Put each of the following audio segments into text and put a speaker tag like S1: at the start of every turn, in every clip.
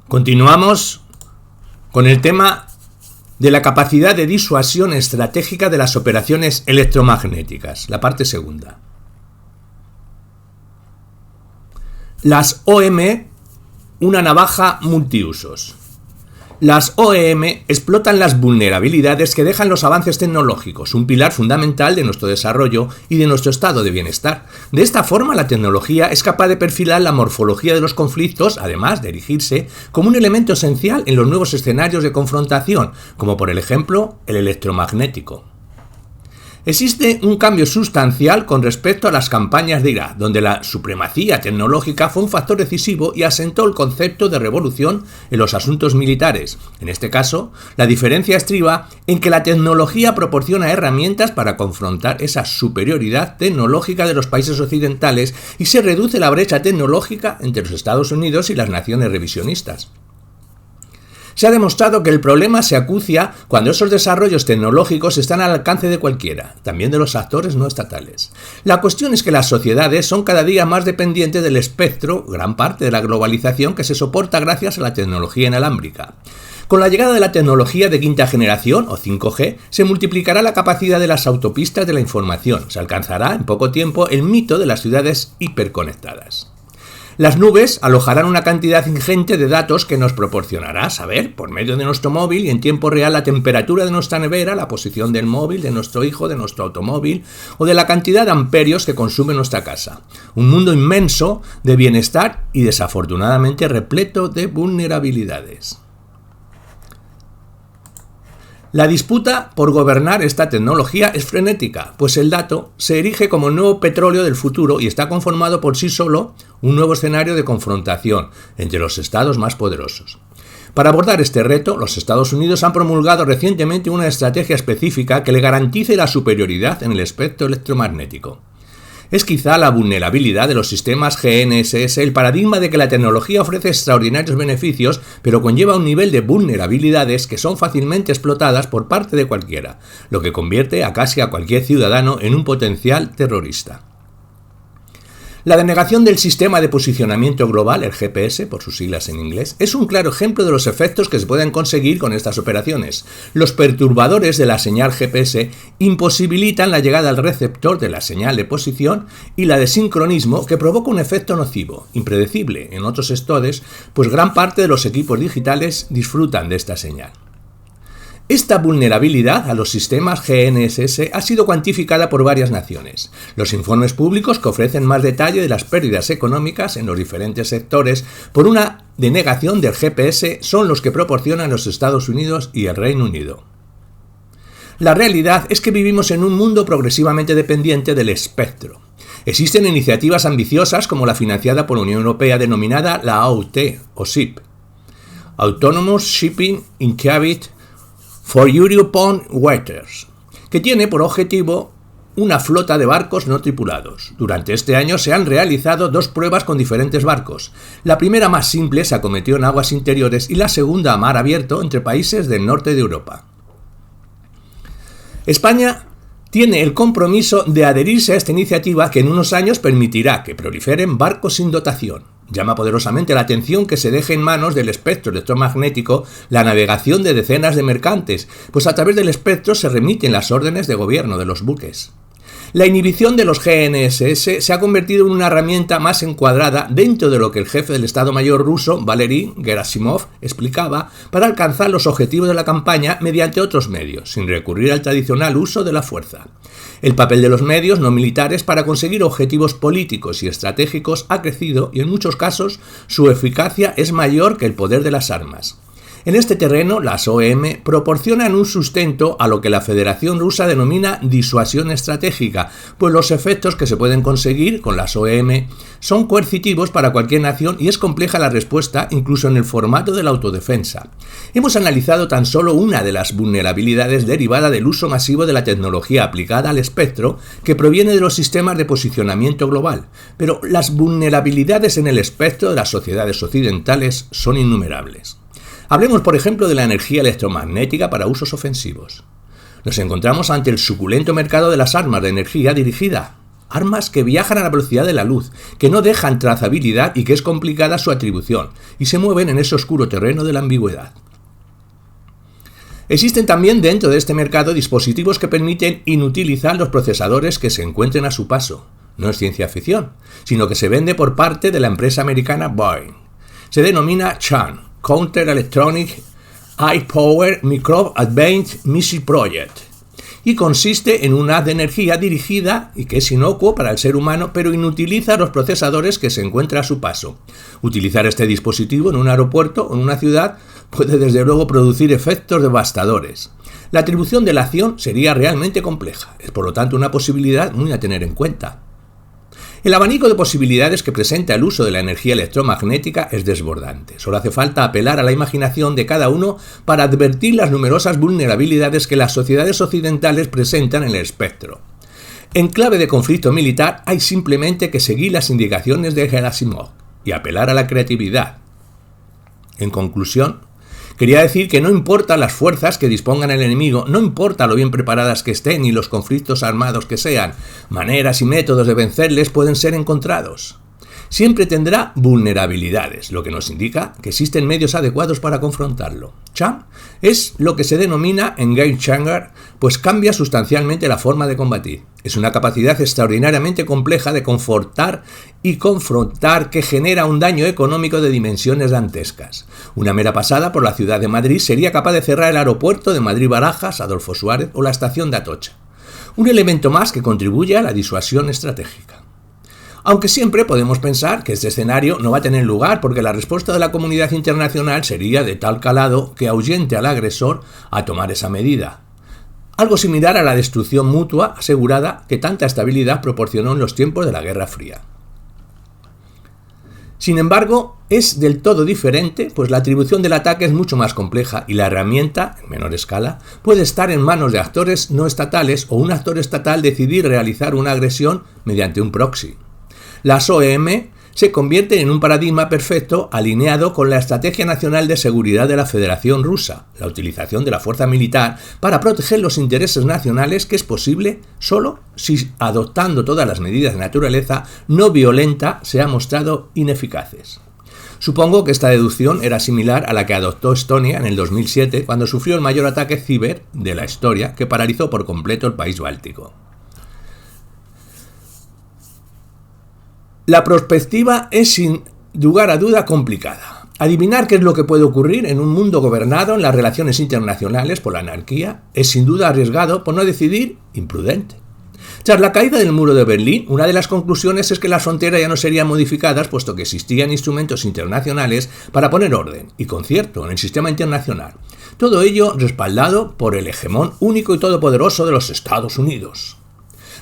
S1: Continuamos con el tema de la capacidad de disuasión estratégica de las operaciones electromagnéticas, la parte segunda. Las OEM, una navaja multiusos. Las OEM explotan las vulnerabilidades que dejan los avances tecnológicos, un pilar fundamental de nuestro desarrollo y de nuestro estado de bienestar. De esta forma, la tecnología es capaz de perfilar la morfología de los conflictos, además de erigirse como un elemento esencial en los nuevos escenarios de confrontación, como por ejemplo el electromagnético. Existe un cambio sustancial con respecto a las campañas de Irak, donde la supremacía tecnológica fue un factor decisivo y asentó el concepto de revolución en los asuntos militares. En este caso, la diferencia estriba en que la tecnología proporciona herramientas para confrontar esa superioridad tecnológica de los países occidentales y se reduce la brecha tecnológica entre los Estados Unidos y las naciones revisionistas. Se ha demostrado que el problema se acucia cuando esos desarrollos tecnológicos están al alcance de cualquiera, también de los actores no estatales. La cuestión es que las sociedades son cada día más dependientes del espectro, gran parte de la globalización que se soporta gracias a la tecnología inalámbrica. Con la llegada de la tecnología de quinta generación, o 5G, se multiplicará la capacidad de las autopistas de la información. Se alcanzará en poco tiempo el mito de las ciudades hiperconectadas. Las nubes alojarán una cantidad ingente de datos que nos proporcionará saber, por medio de nuestro móvil y en tiempo real, la temperatura de nuestra nevera, la posición del móvil, de nuestro hijo, de nuestro automóvil o de la cantidad de amperios que consume nuestra casa. Un mundo inmenso de bienestar y desafortunadamente repleto de vulnerabilidades. La disputa por gobernar esta tecnología es frenética, pues el dato se erige como el nuevo petróleo del futuro y está conformado por sí solo un nuevo escenario de confrontación entre los estados más poderosos. Para abordar este reto, los Estados Unidos han promulgado recientemente una estrategia específica que le garantice la superioridad en el espectro electromagnético. Es quizá la vulnerabilidad de los sistemas GNSS el paradigma de que la tecnología ofrece extraordinarios beneficios, pero conlleva un nivel de vulnerabilidades que son fácilmente explotadas por parte de cualquiera, lo que convierte a casi a cualquier ciudadano en un potencial terrorista. La denegación del sistema de posicionamiento global, el GPS, por sus siglas en inglés, es un claro ejemplo de los efectos que se pueden conseguir con estas operaciones. Los perturbadores de la señal GPS imposibilitan la llegada al receptor de la señal de posición y la de sincronismo, que provoca un efecto nocivo, impredecible en otros sectores, pues gran parte de los equipos digitales disfrutan de esta señal. Esta vulnerabilidad a los sistemas GNSS ha sido cuantificada por varias naciones. Los informes públicos que ofrecen más detalle de las pérdidas económicas en los diferentes sectores por una denegación del GPS son los que proporcionan los Estados Unidos y el Reino Unido. La realidad es que vivimos en un mundo progresivamente dependiente del espectro. Existen iniciativas ambiciosas como la financiada por la Unión Europea denominada la AUT o SIP, Autonomous Shipping Initiative for European Waters, que tiene por objetivo una flota de barcos no tripulados. Durante este año se han realizado 2 pruebas con diferentes barcos. La primera, más simple, se acometió en aguas interiores y la segunda a mar abierto entre países del norte de Europa. España tiene el compromiso de adherirse a esta iniciativa que en unos años permitirá que proliferen barcos sin dotación. Llama poderosamente la atención que se deje en manos del espectro electromagnético la navegación de decenas de mercantes, pues a través del espectro se remiten las órdenes de gobierno de los buques. La inhibición de los GNSS se ha convertido en una herramienta más encuadrada dentro de lo que el jefe del Estado Mayor ruso, Valery Gerasimov, explicaba para alcanzar los objetivos de la campaña mediante otros medios, sin recurrir al tradicional uso de la fuerza. El papel de los medios no militares para conseguir objetivos políticos y estratégicos ha crecido y en muchos casos su eficacia es mayor que el poder de las armas. En este terreno, las OEM proporcionan un sustento a lo que la Federación Rusa denomina disuasión estratégica, pues los efectos que se pueden conseguir con las OEM son coercitivos para cualquier nación y es compleja la respuesta incluso en el formato de la autodefensa. Hemos analizado tan solo una de las vulnerabilidades derivada del uso masivo de la tecnología aplicada al espectro que proviene de los sistemas de posicionamiento global, pero las vulnerabilidades en el espectro de las sociedades occidentales son innumerables. Hablemos, por ejemplo, de la energía electromagnética para usos ofensivos. Nos encontramos ante el suculento mercado de las armas de energía dirigida armas que viajan a la velocidad de la luz, que no dejan trazabilidad y que es complicada su atribución, y se mueven en ese oscuro terreno de la ambigüedad. Existen también dentro de este mercado dispositivos que permiten inutilizar los procesadores que se encuentren a su paso. No es ciencia ficción, sino que se vende por parte de la empresa americana Boeing. Se denomina CHAN, Counter Electronic High Power Microwave Advanced Missile Project, y consiste en un haz de energía dirigida y que es inocuo para el ser humano, pero inutiliza los procesadores que se encuentran a su paso. Utilizar este dispositivo en un aeropuerto o en una ciudad puede desde luego producir efectos devastadores. La atribución de la acción sería realmente compleja, es por lo tanto una posibilidad muy a tener en cuenta. El abanico de posibilidades que presenta el uso de la energía electromagnética es desbordante. Solo hace falta apelar a la imaginación de cada uno para advertir las numerosas vulnerabilidades que las sociedades occidentales presentan en el espectro. En clave de conflicto militar hay simplemente que seguir las indicaciones de Gerasimov y apelar a la creatividad. En conclusión, quería decir que no importa las fuerzas que dispongan el enemigo, no importa lo bien preparadas que estén ni los conflictos armados que sean, maneras y métodos de vencerles pueden ser encontrados. Siempre tendrá vulnerabilidades, lo que nos indica que existen medios adecuados para confrontarlo. CHAN es lo que se denomina en Game Changer, pues cambia sustancialmente la forma de combatir. Es una capacidad extraordinariamente compleja de confortar y confrontar que genera un daño económico de dimensiones dantescas. Una mera pasada por la ciudad de Madrid sería capaz de cerrar el aeropuerto de Madrid-Barajas, Adolfo Suárez o la estación de Atocha. Un elemento más que contribuye a la disuasión estratégica. Aunque siempre podemos pensar que este escenario no va a tener lugar porque la respuesta de la comunidad internacional sería de tal calado que ahuyente al agresor a tomar esa medida. Algo similar a la destrucción mutua asegurada que tanta estabilidad proporcionó en los tiempos de la Guerra Fría. Sin embargo, es del todo diferente, pues la atribución del ataque es mucho más compleja y la herramienta, en menor escala, puede estar en manos de actores no estatales o un actor estatal decidir realizar una agresión mediante un proxy. Las OEM se convierten en un paradigma perfecto alineado con la Estrategia Nacional de Seguridad de la Federación Rusa, la utilización de la fuerza militar para proteger los intereses nacionales, que es posible solo si, adoptando todas las medidas de naturaleza no violenta, se ha mostrado ineficaces. Supongo que esta deducción era similar a la que adoptó Estonia en el 2007 cuando sufrió el mayor ataque ciber de la historia que paralizó por completo el país báltico. La perspectiva es sin lugar a duda complicada. Adivinar qué es lo que puede ocurrir en un mundo gobernado en las relaciones internacionales por la anarquía es sin duda arriesgado, por no decidir imprudente. Tras la caída del muro de Berlín, una de las conclusiones es que las fronteras ya no serían modificadas puesto que existían instrumentos internacionales para poner orden y concierto en el sistema internacional. Todo ello respaldado por el hegemón único y todopoderoso de los Estados Unidos.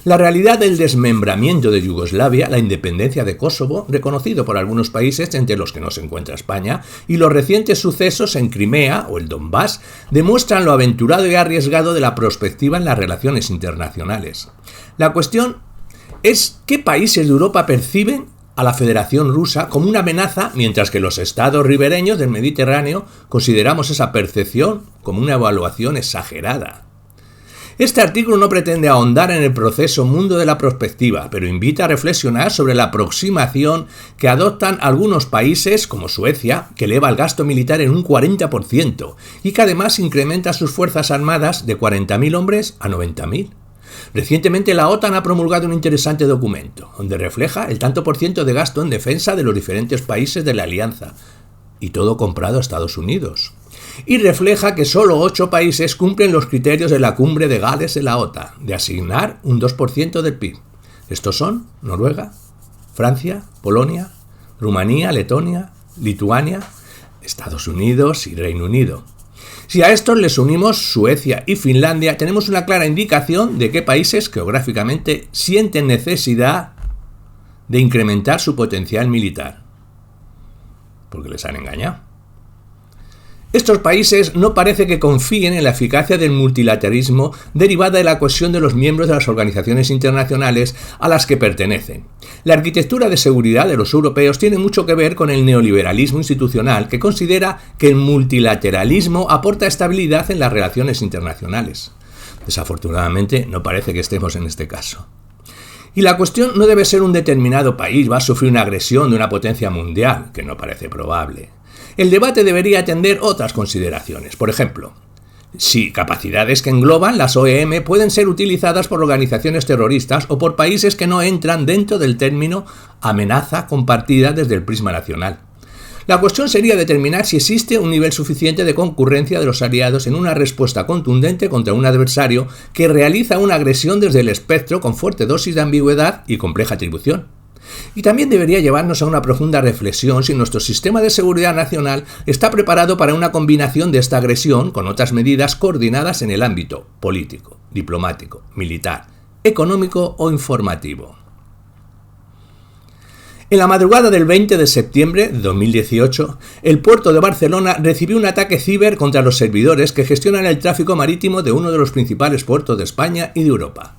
S1: La realidad del desmembramiento de Yugoslavia, la independencia de Kosovo, reconocido por algunos países entre los que no se encuentra España, y los recientes sucesos en Crimea o el Donbass demuestran lo aventurado y arriesgado de la perspectiva en las relaciones internacionales. La cuestión es qué países de Europa perciben a la Federación Rusa como una amenaza, mientras que los estados ribereños del Mediterráneo consideramos esa percepción como una evaluación exagerada. Este artículo no pretende ahondar en el proceso mundo de la prospectiva, pero invita a reflexionar sobre la aproximación que adoptan algunos países, como Suecia, que eleva el gasto militar en un 40% y que además incrementa sus fuerzas armadas de 40.000 hombres a 90.000. Recientemente la OTAN ha promulgado un interesante documento, donde refleja el tanto por ciento de gasto en defensa de los diferentes países de la alianza, y todo comprado a Estados Unidos. Y refleja que solo 8 países cumplen los criterios de la cumbre de Gales de la OTAN, de asignar un 2% del PIB. Estos son Noruega, Francia, Polonia, Rumanía, Letonia, Lituania, Estados Unidos y Reino Unido. Si a estos les unimos Suecia y Finlandia, tenemos una clara indicación de qué países geográficamente sienten necesidad de incrementar su potencial militar. Porque les han engañado. Estos países no parece que confíen en la eficacia del multilateralismo derivada de la cohesión de los miembros de las organizaciones internacionales a las que pertenecen. La arquitectura de seguridad de los europeos tiene mucho que ver con el neoliberalismo institucional, que considera que el multilateralismo aporta estabilidad en las relaciones internacionales. Desafortunadamente, no parece que estemos en este caso. Y la cuestión no debe ser un determinado país va a sufrir una agresión de una potencia mundial, que no parece probable. El debate debería atender otras consideraciones. Por ejemplo, si capacidades que engloban las OEM pueden ser utilizadas por organizaciones terroristas o por países que no entran dentro del término amenaza compartida desde el prisma nacional. La cuestión sería determinar si existe un nivel suficiente de concurrencia de los aliados en una respuesta contundente contra un adversario que realiza una agresión desde el espectro con fuerte dosis de ambigüedad y compleja atribución. Y también debería llevarnos a una profunda reflexión si nuestro sistema de seguridad nacional está preparado para una combinación de esta agresión con otras medidas coordinadas en el ámbito político, diplomático, militar, económico o informativo. En la madrugada del 20 de septiembre de 2018, el puerto de Barcelona recibió un ataque ciber contra los servidores que gestionan el tráfico marítimo de uno de los principales puertos de España y de Europa.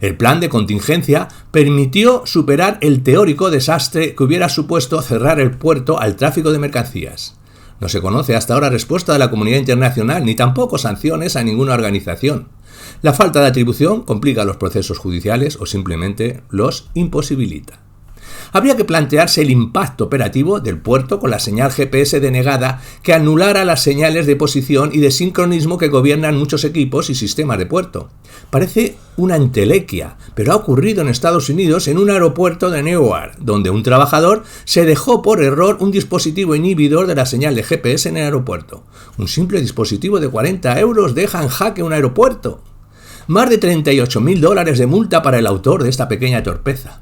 S1: El plan de contingencia permitió superar el teórico desastre que hubiera supuesto cerrar el puerto al tráfico de mercancías. No se conoce hasta ahora respuesta de la comunidad internacional ni tampoco sanciones a ninguna organización. La falta de atribución complica los procesos judiciales o simplemente los imposibilita. Habría que plantearse el impacto operativo del puerto con la señal GPS denegada que anulara las señales de posición y de sincronismo que gobiernan muchos equipos y sistemas de puerto. Parece una entelequia, pero ha ocurrido en Estados Unidos en un aeropuerto de Newark, donde un trabajador se dejó por error un dispositivo inhibidor de la señal de GPS en el aeropuerto. Un simple dispositivo de 40 euros deja en jaque un aeropuerto. Más de $38.000 de multa para el autor de esta pequeña torpeza.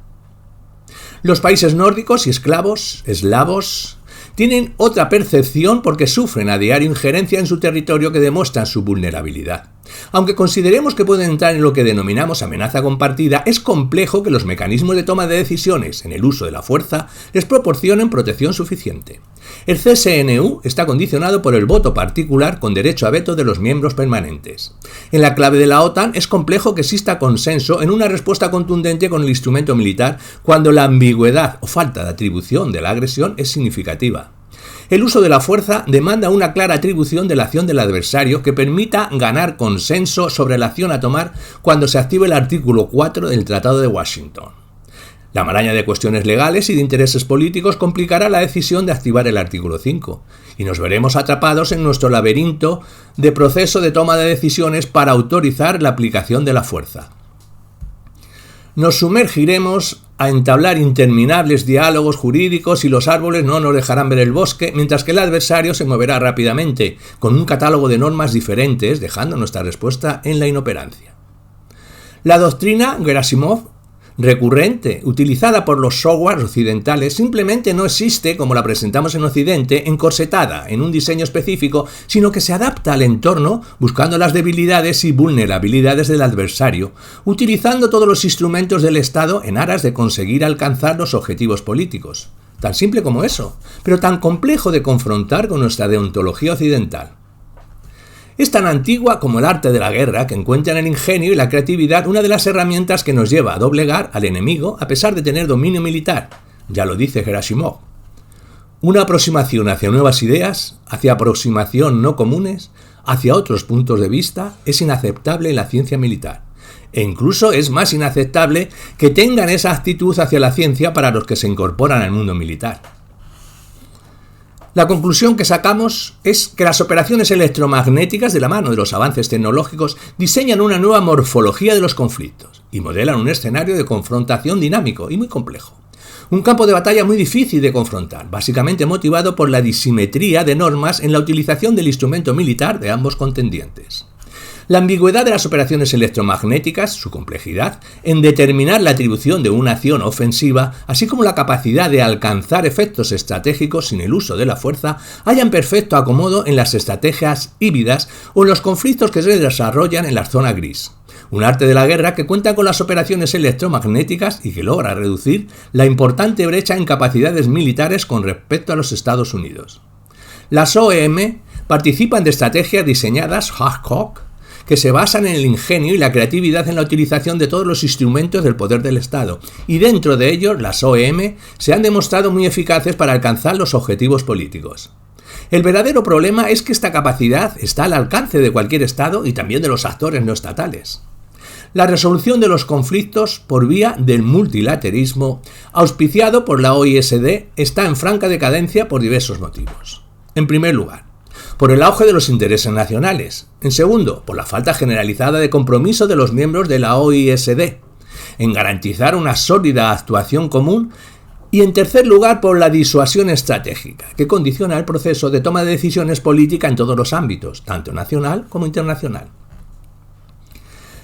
S1: Los países nórdicos y eslavos tienen otra percepción porque sufren a diario injerencia en su territorio que demuestran su vulnerabilidad. Aunque consideremos que pueden entrar en lo que denominamos amenaza compartida, es complejo que los mecanismos de toma de decisiones en el uso de la fuerza les proporcionen protección suficiente. El CSNU está condicionado por el voto particular con derecho a veto de los miembros permanentes. En la clave de la OTAN es complejo que exista consenso en una respuesta contundente con el instrumento militar cuando la ambigüedad o falta de atribución de la agresión es significativa. El uso de la fuerza demanda una clara atribución de la acción del adversario que permita ganar consenso sobre la acción a tomar cuando se active el artículo 4 del Tratado de Washington. La maraña de cuestiones legales y de intereses políticos complicará la decisión de activar el artículo 5, y nos veremos atrapados en nuestro laberinto de proceso de toma de decisiones para autorizar la aplicación de la fuerza. Nos sumergiremos a entablar interminables diálogos jurídicos y los árboles no nos dejarán ver el bosque, mientras que el adversario se moverá rápidamente, con un catálogo de normas diferentes, dejando nuestra respuesta en la inoperancia. La doctrina Gerasimov, recurrente, utilizada por los softwares occidentales, simplemente no existe, como la presentamos en Occidente, encorsetada en un diseño específico, sino que se adapta al entorno buscando las debilidades y vulnerabilidades del adversario, utilizando todos los instrumentos del Estado en aras de conseguir alcanzar los objetivos políticos. Tan simple como eso, pero tan complejo de confrontar con nuestra deontología occidental. Es tan antigua como el arte de la guerra que encuentra en el ingenio y la creatividad una de las herramientas que nos lleva a doblegar al enemigo a pesar de tener dominio militar, ya lo dice Gerasimov. Una aproximación hacia nuevas ideas, hacia aproximación no comunes, hacia otros puntos de vista, es inaceptable en la ciencia militar. E incluso es más inaceptable que tengan esa actitud hacia la ciencia para los que se incorporan al mundo militar. La conclusión que sacamos es que las operaciones electromagnéticas de la mano de los avances tecnológicos diseñan una nueva morfología de los conflictos y modelan un escenario de confrontación dinámico y muy complejo. Un campo de batalla muy difícil de confrontar, básicamente motivado por la disimetría de normas en la utilización del instrumento militar de ambos contendientes. La ambigüedad de las operaciones electromagnéticas, su complejidad, en determinar la atribución de una acción ofensiva, así como la capacidad de alcanzar efectos estratégicos sin el uso de la fuerza, hallan perfecto acomodo en las estrategias híbridas o en los conflictos que se desarrollan en la zona gris. Un arte de la guerra que cuenta con las operaciones electromagnéticas y que logra reducir la importante brecha en capacidades militares con respecto a los Estados Unidos. Las OEM participan de estrategias diseñadas ad hoc que se basan en el ingenio y la creatividad en la utilización de todos los instrumentos del poder del Estado, y dentro de ellos las OEM se han demostrado muy eficaces para alcanzar los objetivos políticos. El verdadero problema es que esta capacidad está al alcance de cualquier Estado y también de los actores no estatales. la resolución de los conflictos por vía del multilateralismo, auspiciado por la OISD, está en franca decadencia por diversos motivos. En primer lugar, por el auge de los intereses nacionales. En segundo, por la falta generalizada de compromiso de los miembros de la OISD en garantizar una sólida actuación común. Y en tercer lugar, por la disuasión estratégica, que condiciona el proceso de toma de decisiones política en todos los ámbitos, tanto nacional como internacional.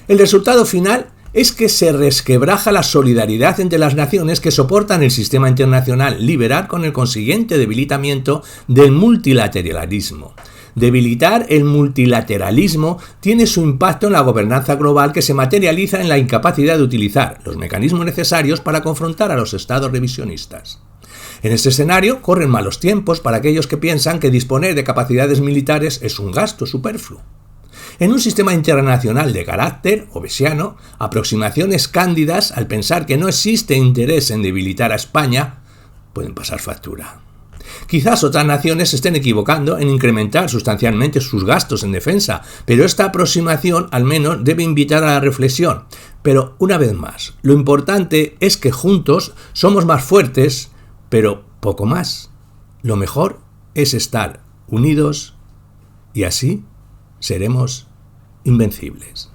S1: El resultado final es que se resquebraja la solidaridad entre las naciones que soportan el sistema internacional liberal, con el consiguiente debilitamiento del multilateralismo. Debilitar el multilateralismo tiene su impacto en la gobernanza global, que se materializa en la incapacidad de utilizar los mecanismos necesarios para confrontar a los estados revisionistas. En este escenario corren malos tiempos para aquellos que piensan que disponer de capacidades militares es un gasto superfluo. En un sistema internacional de carácter obesiano, aproximaciones cándidas al pensar que no existe interés en debilitar a España pueden pasar factura. Quizás otras naciones se estén equivocando en incrementar sustancialmente sus gastos en defensa, pero esta aproximación al menos debe invitar a la reflexión. Pero una vez más, lo importante es que juntos somos más fuertes, pero poco más. Lo mejor es estar unidos y así seremos invencibles.